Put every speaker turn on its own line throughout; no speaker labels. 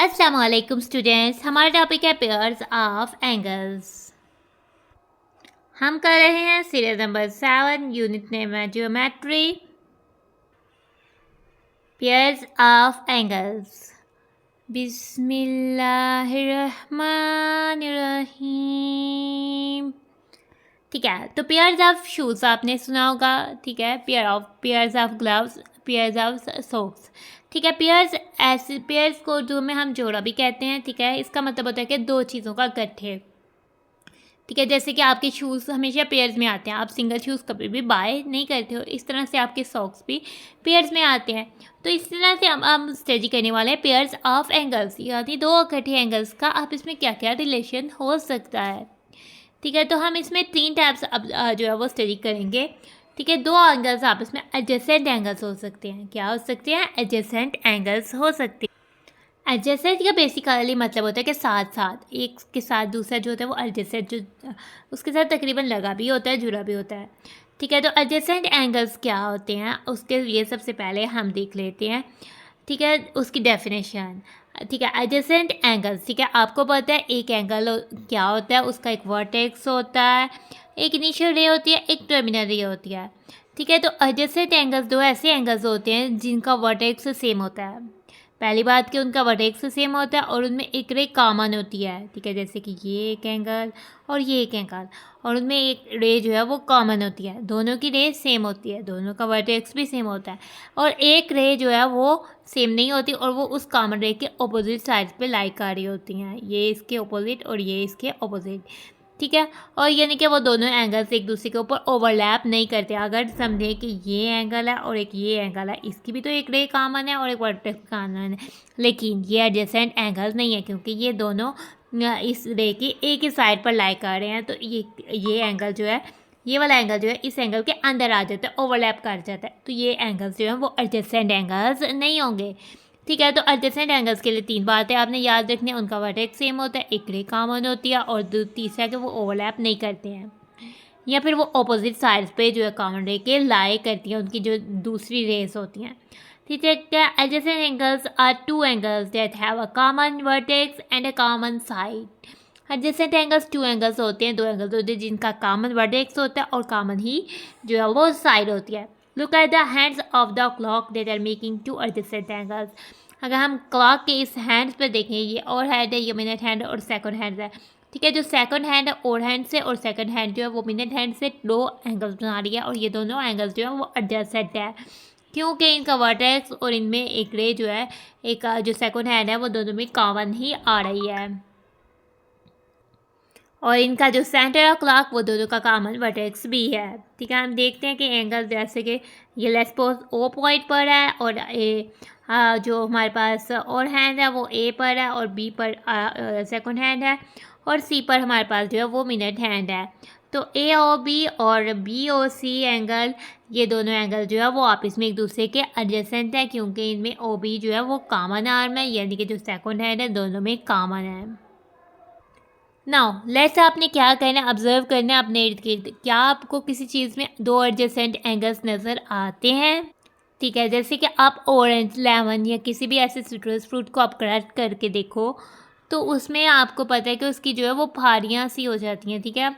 अस्सलाम वालेकुम स्टूडेंट्स, हमारा टॉपिक है पेयर्स ऑफ एंगल्स। हम कर रहे हैं सीरियल नंबर 7, यूनिट नेम है ज्योमेट्री, पेयर्स ऑफ एंगल्स। बिस्मिल्लाहिर्रहमानिर्रहीम। ठीक है, तो पेयर्स ऑफ शूज़ आपने सुना होगा। ठीक है, pairs of gloves, pairs of socks. ठीक है, पेयर्स को उर्दू में हम जोड़ा भी कहते हैं। ठीक है, इसका मतलब होता है कि दो चीज़ों का गठे। ठीक है, जैसे कि आपके शूज़ हमेशा पेयर्स में आते हैं, आप सिंगल शूज़ कभी भी बाय नहीं करते हो। इस तरह से आपके सॉक्स भी पेयर्स में आते हैं। तो इस तरह से हम स्टडी करने वाले हैं पेयर्स ऑफ एंगल्स, यानी दो इकट्ठे एंगल्स का आप इसमें क्या क्या रिलेशन हो सकता है। ठीक है, तो हम इसमें 3 टाइप्स अब जो है वो स्टडी करेंगे। ठीक है, दो एंगल्स आपस में एडजेसेंट एंगल्स हो सकते हैं। क्या हो सकते हैं? एडजेसेंट एंगल्स हो सकते हैं। एडजेसेंट का बेसिकली मतलब होता है कि साथ साथ, एक के साथ दूसरा जो होता है वो एडजेसेंट, जो उसके साथ तकरीबन लगा भी होता है, जुड़ा भी होता है। ठीक है, तो एडजेसेंट एंगल्स क्या होते हैं उसके लिए सबसे पहले हम देख लेते हैं। ठीक है, उसकी डेफिनेशन। ठीक है, एडजेसेंट एंगल्स, ठीक है, आपको पता है एक एंगल क्या होता है, उसका एक वर्टेक्स होता है, एक इनिशियल रे होती है, एक टर्मिनल रे होती है। ठीक है, तो एडजेसेंट एंगल्स दो ऐसे एंगल्स होते हैं जिनका वर्टेक्स सेम होता है। पहली बात कि उनका वर्टेक्स सेम होता है और उनमें एक रे कॉमन होती है। ठीक है, जैसे कि ये एक एंगल और ये एक एंगल, और उनमें एक रे जो है वो कॉमन होती है। दोनों की रे सेम होती है, दोनों का वर्टेक्स भी सेम होता है। और एक रे जो है वो सेम नहीं होती और वो उस कॉमन रे के अपोजिट साइड पे लाई कर रही होती हैं। ये इसके अपोजिट और ये इसके अपोजिट। ठीक है, और यानी कि वो दोनों एंगल्स एक दूसरे के ऊपर ओवरलैप नहीं करते। अगर समझें कि ये एंगल है और एक ये एंगल है, इसकी भी तो एक रे कॉमन है और एक वर्टेक्स कॉमन है, लेकिन ये एडजेसेंट एंगल्स नहीं है क्योंकि ये दोनों इस रे की एक ही साइड पर लाई कर रहे हैं। तो ये एंगल जो है, ये वाला एंगल जो है इस एंगल के अंदर आ जाता है, ओवरलैप कर जाता है। तो ये एंगल्स जो हैं वो एडजेसेंट एंगल्स नहीं होंगे। ठीक है, तो एडजेसेंट एंगल्स के लिए 3 बातें आपने याद रखनी है। उनका वर्टेक्स सेम होता है, एक रे कॉमन होती है, और तीसरा कि वो ओवरलैप नहीं करते हैं, या फिर वो अपोजिट साइड्स पे जो है कॉमन रे के लाई करती हैं, उनकी जो दूसरी रेस होती हैं। ठीक है, adjacent angles are two angles that have a common vertex and a common side. Adjacent angles 2 angles होते हैं, 2 एंगल्स होते हैं जिनका कॉमन वर्टेक्स होता है और कॉमन ही जो है वो साइड होती है। Look at the hands of the clock that are making 2 adjacent angles. अगर हम क्लॉक के इस हैंड्स पर देखें, ये और हैंड है, ये मिनट हैंड और सेकंड हैंड है। ठीक है, जो सेकंड हैंड है और हैंड से, और सेकंड हैंड जो है वो मिनट हैंड से 2 एंगल्स बना रही है, और ये दोनों एंगल्स जो है वो एडजेसेंट है क्योंकि इनका वर्टेक्स और इनमें एक रे जो है, एक जो सेकंड हैंड है वो दोनों में कॉमन ही आ रही है, और इनका जो सेंटर ऑफ क्लॉक वो दोनों का कॉमन वर्टेक्स भी है। ठीक है, हम देखते हैं कि एंगल जैसे कि ये लेट्स सपोज ओ पॉइंट पर है, और जो हमारे पास और हैंड है वो ए पर है, और बी पर सेकंड हैंड है, और सी पर हमारे पास जो है वो मिनट हैंड है। तो ए ओ बी और बी ओ सी एंगल, ये दोनों एंगल जो है वो आपस में एक दूसरे के एडजेसेंट है क्योंकि इनमें ओ बी जो है वो कॉमन आर्म है, यानी कि जो सेकंड हैंड है दोनों में कॉमन है। नाउ लेट्स, आपने क्या करना है, ऑब्जर्व करना है अपने इर्द गिर्द। क्या आपको किसी चीज़ में 2 एडजेसेंट एंगल्स नज़र आते हैं? ठीक है, जैसे कि आप ऑरेंज, लेमन या किसी भी ऐसे सिट्रस फ्रूट को आप कट करके देखो, तो उसमें आपको पता है कि उसकी जो है वो फारियाँ सी हो जाती हैं। ठीक है,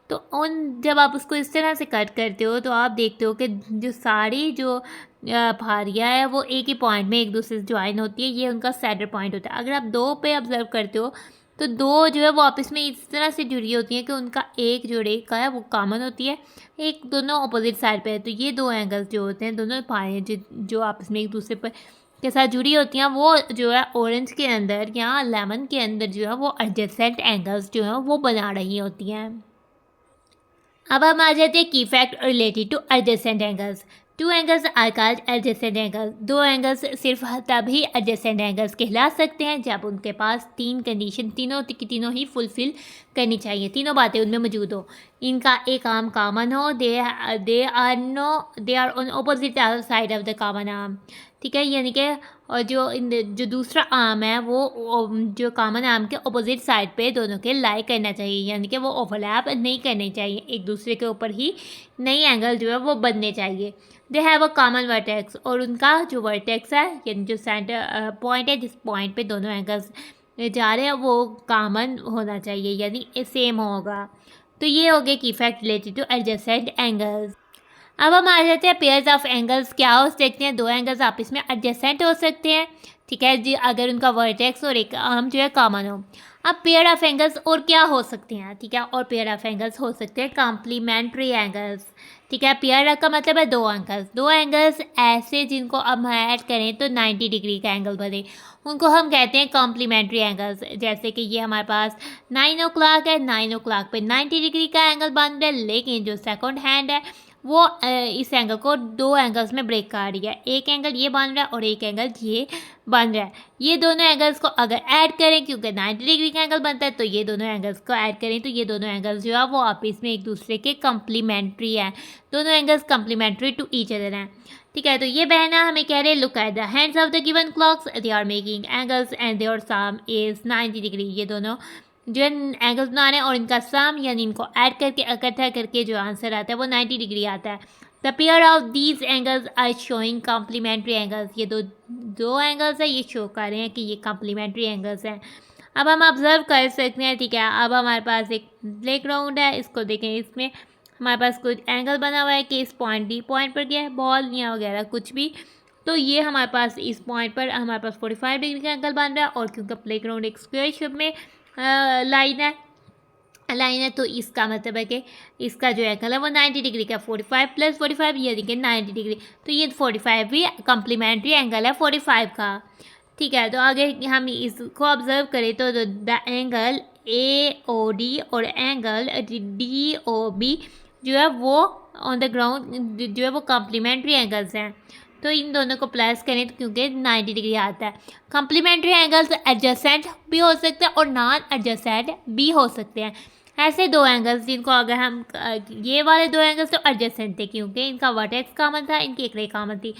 तो उन जब आप उसको इस तरह से कट करते हो तो आप देखते हो कि जो सारी जो फारियाँ है वो एक ही पॉइंट में एक दूसरे से ज्वाइन होती है, ये उनका सेंटर पॉइंट होता है। अगर आप 2 पे ऑब्जर्व करते हो तो 2 जो है वो आपस में इस तरह से जुड़ी होती हैं कि उनका एक जो रे का है वो कॉमन होती है, एक दोनों अपोजिट साइड पे है। तो ये 2 एंगल्स जो होते हैं, दोनों फारियाँ जो आपस में एक दूसरे पर के साथ जुड़ी होती हैं, वो जो है ऑरेंज के अंदर या लेमन के अंदर जो है वो एडजेसेंट एंगल्स जो है वो बना रही होती हैं। अब हम आ जाते हैं की fact related to adjacent angles. 2 angles are called adjacent angles. 2 angles सिर्फ तभी एडजेसेंट एंगल्स कहला सकते हैं जब उनके पास 3 कंडीशन, तीनों की तीनों ही फुलफिल करनी चाहिए, तीनों बातें उनमें मौजूद हो। इनका एक आर्म कॉमन हो, they are on opposite side of the common arm. ठीक है, यानी कि और जो दूसरा आर्म है वो जो कॉमन आर्म के अपोजिट साइड पे दोनों के लाई करना चाहिए, यानी कि वो ओवरलैप नहीं करने चाहिए, एक दूसरे के ऊपर ही नई एंगल जो है वो बनने चाहिए। They have a common vertex, और उनका जो वर्टेक्स है यानी जो सेंटर पॉइंट है जिस पॉइंट पे दोनों एंगल्स जा रहे हैं वो कॉमन होना चाहिए, यानी सेम होगा। तो ये हो गए की fact related to adjacent angles. अब हम आ जाते हैं पेयर्स ऑफ एंगल्स क्या हो सकते हैं। दो एंगल्स आपस में एडजेसेंट हो सकते हैं, ठीक है जी, अगर उनका वर्टेक्स और एक आर्म जो है कॉमन हो। अब पेयर ऑफ एंगल्स और क्या हो सकते हैं, ठीक है, और पेयर ऑफ एंगल्स हो सकते हैं कॉम्प्लीमेंट्री एंगल्स, ठीक है। पेयर का मतलब है दो एंगल्स ऐसे जिनको अब हम ऐड करें तो 90 डिग्री का एंगल बने, उनको हम कहते हैं कॉम्प्लीमेंट्री एंगल्स। जैसे कि ये हमारे पास 9 o'clock है, 9 o'clock पे 90 डिग्री का एंगल बन रहा है, लेकिन जो सेकंड हैंड है वो इस एंगल को दो एंगल्स में ब्रेक कर रही है। एक एंगल ये बन रहा है और एक एंगल ये बन रहा है। ये दोनों एंगल्स को अगर ऐड करें, क्योंकि 90 डिग्री का एंगल बनता है, तो ये दोनों एंगल्स को ऐड करें तो ये दोनों एंगल्स जो है वो आपस में एक दूसरे के कम्प्लीमेंट्री हैं। दोनों angles complementary to each other हैं, ठीक है। तो ये बहना हमें कह रहे हैं look at the hands of the given clocks, they are making angles and their sum is 90 degree. ये दोनों जो एंगल्स बना रहे हैं और इनका सम यानी इनको ऐड करके इकट्ठा करके जो आंसर आता है वो 90 डिग्री आता है। The pair of these angles are showing complementary angles. ये दो एंगल्स है, ये शो कर रहे हैं कि ये कॉम्प्लीमेंट्री एंगल्स हैं। अब हम ऑब्जर्व कर सकते हैं, ठीक है। अब हमारे पास एक प्ले ग्राउंड है, इसको देखें, इसमें हमारे पास कुछ एंगल बना हुआ है कि इस पॉइंट डी पॉइंट पर गया है बॉल या वगैरह कुछ भी, तो ये हमारे पास इस पॉइंट पर हमारे पास 45 डिग्री का एंगल बन रहा है। और क्योंकि प्ले ग्राउंड एक स्क्वायर शेप में लाइन है तो इसका मतलब है कि इसका जो एंगल है वो 90 डिग्री का, 45 + 45 यानी कि 90 डिग्री। तो ये 45 भी कम्प्लीमेंट्री एंगल है 45 का, ठीक है। तो आगे हम इसको ऑब्जर्व करें तो द एंगल AOD और एंगल DOB जो है वो ऑन द ग्राउंड जो है वो कम्प्लीमेंट्री एंगल्स हैं। तो इन दोनों को प्लस करें तो क्योंकि 90 डिग्री आता है। कम्प्लीमेंट्री एंगल्स एडजेसेंट भी हो सकते हैं और नॉन एडजेसेंट भी हो सकते हैं। ऐसे दो एंगल्स जिनको अगर हम ये वाले दो एंगल्स तो एडजेसेंट थे क्योंकि इनका वर्टेक्स कॉमन था, इनकी एक रे कॉमन थी,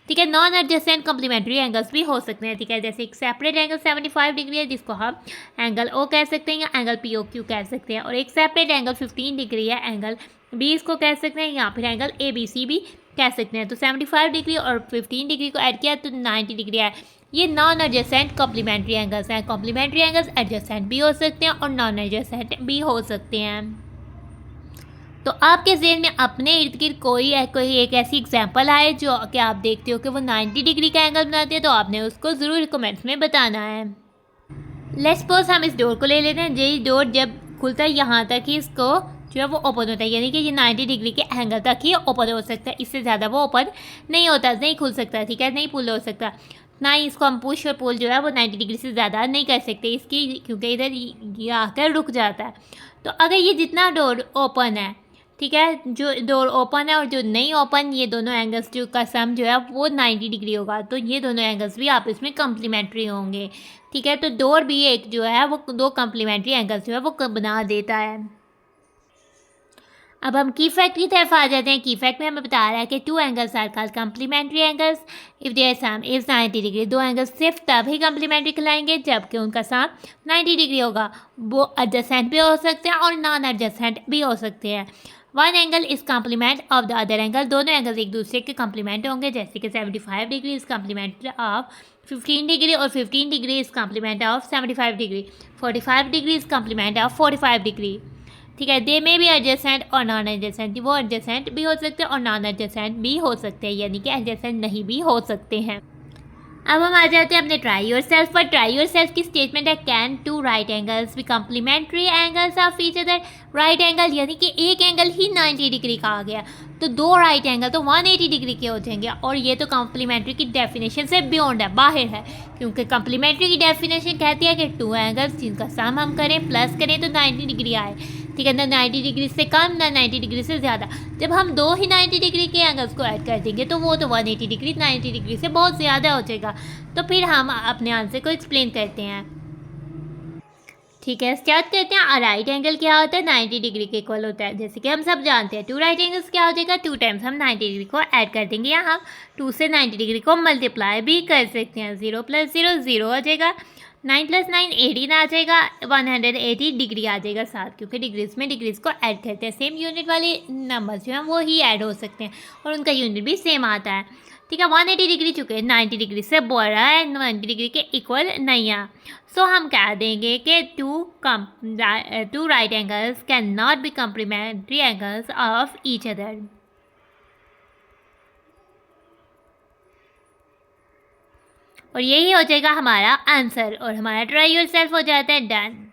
ठीक है। नॉन एडजेसेंट कम्प्लीमेंट्री एंगल्स भी हो सकते हैं, ठीक है। जैसे एक सेपरेट एंगल 75 डिग्री है जिसको हम एंगल O कह सकते हैं या एंगल POQ कह सकते हैं, और एक सेपरेट एंगल 15 डिग्री है, एंगल B इसको कह सकते हैं या फिर एंगल ABC भी कह सकते हैं। तो 75 डिग्री और 15 डिग्री को ऐड किया तो 90 डिग्री है। ये नॉन एडजेसेंट कॉम्प्लीमेंट्री एंगल्स हैं। कॉम्प्लीमेंट्री एंगल्स एडजेसेंट भी हो सकते हैं और नॉन एडजेसेंट भी हो सकते हैं। तो आपके ज़हन में अपने इर्द गिर्द कोई एक ऐसी एग्जांपल आए जो कि आप देखते हो कि वो 90 डिग्री का एंगल बनाती है, तो आपने उसको ज़रूर कमेंट्स में बताना है। लेट्स सपोज हम इस डोर को ले लेते हैं। ये डोर जब खुलता है यहाँ तक ही इसको जो है वो ओपन होता है, यानी कि ये 90 डिग्री के एंगल तक ही ओपन हो सकता है, इससे ज़्यादा वो ओपन नहीं होता, नहीं खुल सकता, ठीक है, नहीं पुल हो सकता। ना ही इसको हम पुश और पुल जो है वो 90 डिग्री से ज़्यादा नहीं कर सकते इसकी, क्योंकि इधर ये आकर रुक जाता है। तो अगर ये जितना डोर ओपन है, ठीक है, जो डोर ओपन है और जो नहीं ओपन, ये दोनों एंगल्स जो का सम जो है वो 90 डिग्री होगा, तो ये दोनों एंगल्स भी आपस में कम्प्लीमेंट्री होंगे, ठीक है। तो डोर भी एक जो है वो दो कम्प्लीमेंट्री एंगल्स जो है वो बना देता है। अब हम की फैक्ट की तरफ आ जाते हैं। की फैक्ट में हमें बता रहा है कि two angles are called complementary angles if their sum is 90 degree. दो एंगल्स सिर्फ तभी कम्प्लीमेंट्री कहलाएंगे जबकि उनका सम 90 डिग्री होगा। वो एडजेसेंट भी हो सकते हैं और नॉन एडजेसेंट भी हो सकते हैं। One angle is complement of the other angle. दोनों एंगल्स एक दूसरे के कम्प्लीमेंट होंगे, जैसे कि 75 degree is complement of 15 degree और 15 degree is complement of 75 degree. 45 degree is complement of 45 degree, ठीक है। दे में भी एडजेसेंट और नॉन एडजेसेंट, वो एडजेसेंट भी हो सकते हैं और नॉन एडजेसेंट भी हो सकते हैं, यानी कि एडजेसेंट नहीं भी हो सकते हैं। अब हम आ जाते हैं अपने ट्राई योरसेल्फ पर। ट्राई योरसेल्फ की स्टेटमेंट है can two right angles be complementary angles of each other. Right angle यानी कि एक एंगल ही 90 डिग्री का आ गया, तो दो राइट एंगल तो 180 डिग्री के हो जाएंगे, और ये तो कम्प्लीमेंट्री की डेफिनेशन से बियॉन्ड है, बाहर है, क्योंकि कम्प्लीमेंट्री की डेफिनेशन कहती है कि टू एंगल्स जिनका सम हम करें प्लस करें तो 90 डिग्री आए, ठीक है। ना 90 डिग्री से कम ना 90 डिग्री से ज़्यादा। जब हम दो ही 90 डिग्री के एंगल्स को ऐड कर देंगे तो वो तो 180 डिग्री 90 डिग्री से बहुत ज़्यादा हो जाएगा। तो फिर हम अपने आंसर को एक्सप्लेन करते हैं। ठीक है, स्टार्ट करते हैं। राइट एंगल क्या होता है, 90 डिग्री के इक्वल होता है, जैसे कि हम सब जानते हैं। टू राइट एंगल्स क्या हो जाएगा, 2 टाइम्स हम 90 डिग्री को ऐड कर देंगे, या हम 2 से 90 डिग्री को मल्टीप्लाई भी कर सकते हैं। 0 + 0 0 आ जाएगा, 9 + 9 18 आ जाएगा, 180 डिग्री आ जाएगा साथ, क्योंकि डिग्रीज में डिग्रीज को ऐड करते हैं। सेम यूनिट वाले नंबर्स जो हैं वो ही ऐड हो सकते हैं और उनका यूनिट भी सेम आता है। ठीक है, 180 डिग्री चुके हैं, 90 डिग्री से बड़ा है, 90 डिग्री के इक्वल नहीं है। सो हम कह देंगे कि two right angles can not be complementary angles of each other. और यही हो जाएगा हमारा आंसर, और हमारा ट्राई योरसेल्फ हो जाता है डन।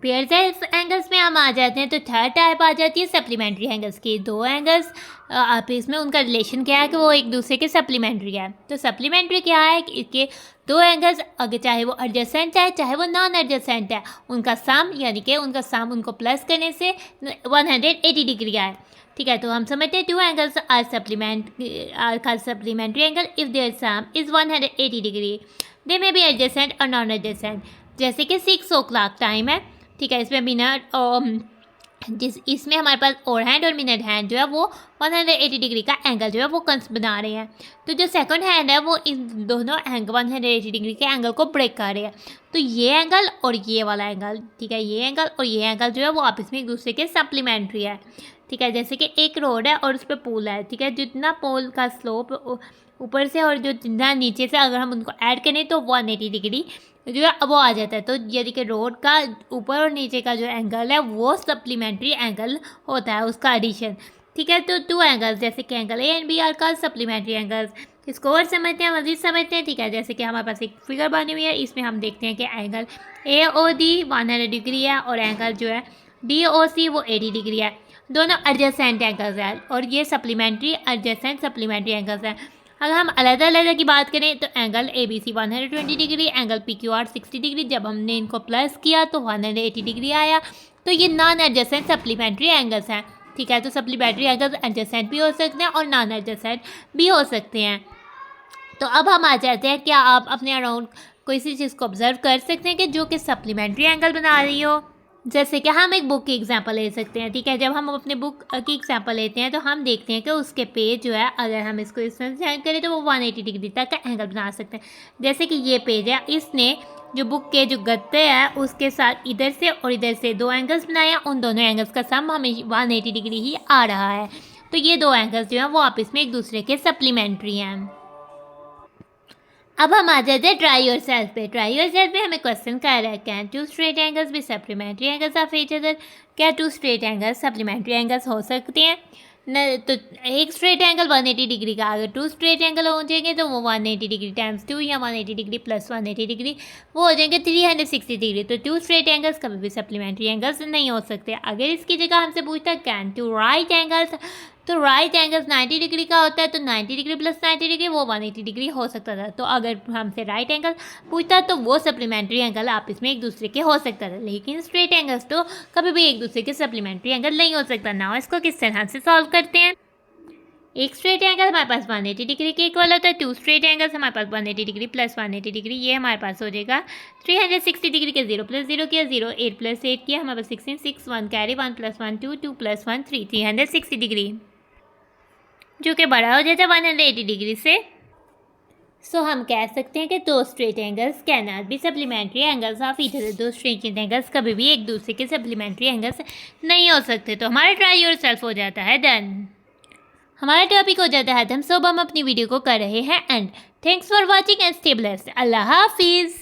पेयर्स एंगल्स में हम आ जाते हैं, तो थर्ड टाइप आ जाती है सप्लीमेंट्री एंगल्स की। दो एंगल्स आपस में उनका रिलेशन क्या है कि वो एक दूसरे के सप्लीमेंट्री है। तो सप्लीमेंट्री क्या है कि इसके दो एंगल्स, अगर चाहे वो एडजेसेंट है चाहे वो नॉन एडजेसेंट है, उनका सम यानी कि उनका सम उनको प्लस करने से 180 डिग्री आए। ठीक है, तो हम समझते हैं two angles are supplementary angle if their sum is 180 degree, they may be adjacent और नॉन एडजेसेंट। जैसे कि 6 o'clock टाइम है, ठीक है, इसमें मिनट इसमें हमारे पास और हैंड और मिनट हैंड जो है वो 180 डिग्री का एंगल जो है वो बना रहे हैं। तो जो सेकंड हैंड है वो इन दोनों एंगल 180 डिग्री के एंगल को ब्रेक कर रहे हैं। तो ये एंगल और ये वाला एंगल, ठीक है, ये एंगल और ये एंगल जो है वो आपस में एक दूसरे के सप्लीमेंट्री है। ठीक है, जैसे कि एक रोड है और उस पर पुल है। ठीक है, जितना पुल का स्लोप ऊपर से और जो जितना नीचे से अगर हम उनको ऐड करें तो 180 डिग्री जो है वो आ जाता है। तो यदि कि रोड का ऊपर और नीचे का जो एंगल है वो सप्लीमेंट्री एंगल होता है, उसका एडिशन। ठीक है, तो टू एंगल्स जैसे कि angle A and B are called supplementary angles. इसको और समझते हैं, मज़ीद समझते हैं। ठीक है, जैसे कि हमारे पास एक फिगर बनी हुई है, इसमें हम देखते हैं कि angle A O D 100 degree है और एंगल जो है डी ओ सी वो 80 डिग्री है। दोनों एडजेसेंट एंगल्स हैं और ये सप्लीमेंट्री एडजेसेंट सप्लीमेंट्री एंगल्स हैं। अगर हम अलग अलग की बात करें तो angle A B C 120 degree, angle P Q R 60 degree, जब हमने इनको प्लस किया तो 180 डिग्री आया। तो ये नॉन एडजेसेंट सप्लीमेंट्री एंगल्स हैं। ठीक है, तो सप्लीमेंट्री एंगल्स एडजेसेंट भी हो सकते हैं और नॉन एडजेसेंट भी हो सकते हैं। तो अब हम आ जाते हैं, क्या आप अपने अराउंड कोई सी चीज़ को ऑब्जर्व कर सकते हैं कि जो कि सप्लीमेंट्री एंगल बना रही हो। जैसे कि हम एक बुक की एग्जांपल ले सकते हैं। ठीक है, जब हम अपने बुक की एग्जांपल लेते हैं तो हम देखते हैं कि उसके पेज जो है अगर हम इसको इस तरह से करें तो वो 180 डिग्री तक का एंगल बना सकते हैं। जैसे कि ये पेज है, इसने जो बुक के जो गत्ते हैं उसके साथ इधर से और इधर से दो एंगल्स बनाए, उन दोनों एंगल्स का सम हमें 180 डिग्री ही आ रहा है। तो ये दो एंगल्स जो हैं वो आपस में एक दूसरे के सप्लीमेंट्री हैं। अब हम आ जाते हैं ट्राई योरसेल्फ पे। ट्राई योरसेल्फ पे हमें क्वेश्चन कर रहा है, कैन टू स्ट्रेट एंगल्स भी supplementary angles of each other. क्या two straight angles supplementary angles हो सकते हैं न? तो एक स्ट्रेट एंगल 180 डिग्री का, अगर टू स्ट्रेट एंगल हो जाएंगे तो वो 180 डिग्री टाइम्स 2 या 180 डिग्री प्लस 180 डिग्री वो हो जाएंगे 360 डिग्री। तो टू स्ट्रेट एंगल्स कभी भी सप्लीमेंट्री एंगल्स नहीं हो सकते। अगर इसकी जगह हमसे पूछता है कैन टू राइट एंगल्स, तो राइट एंगल्स 90 डिग्री का होता है, तो 90 डिग्री प्लस 90 डिग्री वो 180 डिग्री हो सकता था। तो अगर हमसे राइट एंगल पूछता तो वो सप्लीमेंट्री एंगल आपस में एक दूसरे के हो सकता था, लेकिन स्ट्रेट एंगल्स तो कभी भी एक दूसरे के सप्लीमेंट्री एंगल नहीं हो सकता। ना इसको किस तरह से सॉल्व करते हैं। एक स्ट्रेट एंगल हमारे पास 180 डिग्री के इक्वल होता है, टू स्ट्रेट एंगल्स हमारे पास 180 डिग्री प्लस 180 डिग्री, ये हमारे पास हो जाएगा 360 डिग्री के 0 + 0 किया, 0 8 + 8 किया, हमारे पास 16 6 1 कैरी 1 + 1 2 2 + 1 3 360 डिग्री जो कि बड़ा हो जाता है 180 डिग्री से। सो हम कह सकते हैं कि दो straight angles can not be supplementary angles of each other. दो स्ट्रेट एंगल्स कभी भी एक दूसरे के सप्लीमेंट्री एंगल्स नहीं हो सकते। तो हमारा ट्राई योरसेल्फ हो जाता है डन। हमारा टॉपिक हो जाता है डन। सो अब हम अपनी वीडियो को कर रहे हैं end. Thanks for watching and stay blessed. अल्लाह हाफिज़।